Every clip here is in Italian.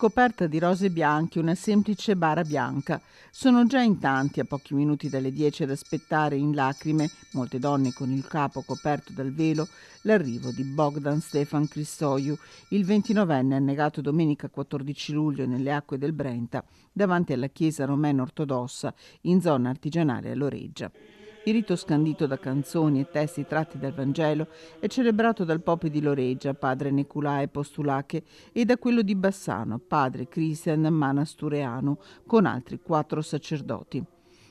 Scoperta di rose bianche, una semplice bara bianca. Sono già in tanti a pochi minuti dalle 10 ad aspettare in lacrime, molte donne con il capo coperto dal velo, l'arrivo di Bogdan Stefan Cristoiu, il 29enne annegato domenica 14 luglio nelle acque del Brenta davanti alla chiesa romena ortodossa in zona artigianale a Loreggia. Il rito, scandito da canzoni e testi tratti dal Vangelo, è celebrato dal Pope di Loreggia, padre Nicolae Postulache, e da quello di Bassano, padre Cristian Manastureanu, con altri 4 sacerdoti.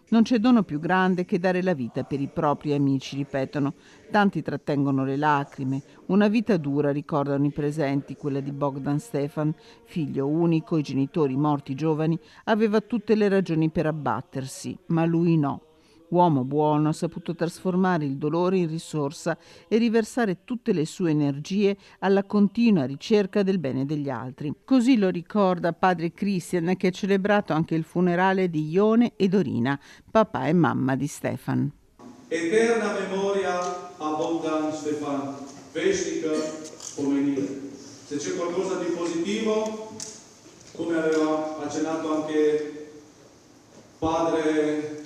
Non c'è dono più grande che dare la vita per i propri amici, ripetono. Tanti trattengono le lacrime. Una vita dura, ricordano i presenti, quella di Bogdan Stefan, figlio unico, i genitori morti giovani, aveva tutte le ragioni per abbattersi, ma lui no. Uomo buono, ha saputo trasformare il dolore in risorsa e riversare tutte le sue energie alla continua ricerca del bene degli altri. Così lo ricorda padre Christian, che ha celebrato anche il funerale di Ione e Dorina, papà e mamma di Stefan. Eterna memoria a Bogdan Stefan, vestica pomenile. Se c'è qualcosa di positivo, come aveva accennato anche padre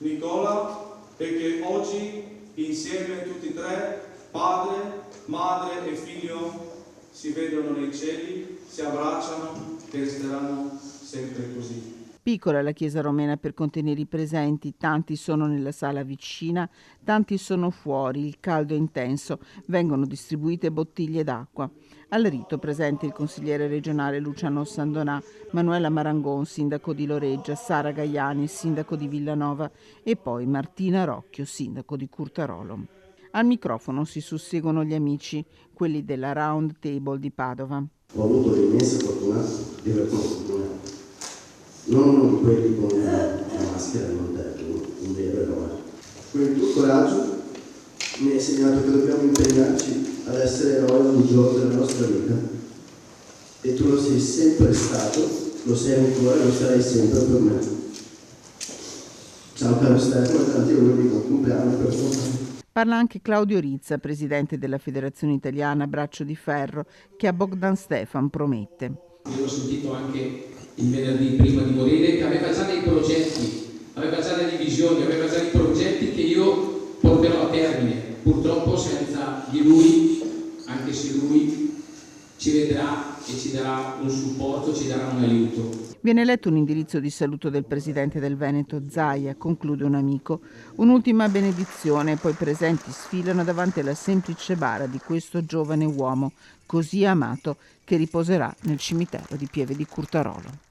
Nicola, è che oggi insieme tutti e 3, padre, madre e figlio, si vedono nei cieli, si abbracciano e resteranno sempre così. Piccola la chiesa romena per contenere i presenti, tanti sono nella sala vicina, tanti sono fuori, il caldo è intenso, vengono distribuite bottiglie d'acqua. Al rito presente il consigliere regionale Luciano Sandonà, Manuela Marangon, sindaco di Loreggia, Sara Gaiani, sindaco di Villanova e poi Martina Rocchio, sindaco di Curtarolo. Al microfono si susseguono gli amici, quelli della Round Table di Padova. Ho avuto l'immensa fortuna di aver conosciuto non uno di quelli con la maschera, non detto, un vero eroe. Con il tuo coraggio mi hai insegnato che dobbiamo impegnarci ad essere eroi ogni giorno della nostra vita. E tu lo sei sempre stato, lo sei ancora e lo sarai sempre per me. Ciao caro Stefano e tanti auguri di buon compleanno per te. Parla anche Claudio Rizza, presidente della Federazione Italiana Braccio di Ferro, che a Bogdan Stefan promette. Io l'ho sentito anche il venerdì prima di morire, che aveva già dei progetti, aveva già delle visioni, aveva già dei progetti che io porterò a termine, purtroppo senza di lui, anche se lui ci vedrà e ci darà un supporto, ci darà un aiuto. Viene letto un indirizzo di saluto del presidente del Veneto Zaia, conclude un amico. Un'ultima benedizione, poi i presenti sfilano davanti alla semplice bara di questo giovane uomo, così amato, che riposerà nel cimitero di Pieve di Curtarolo.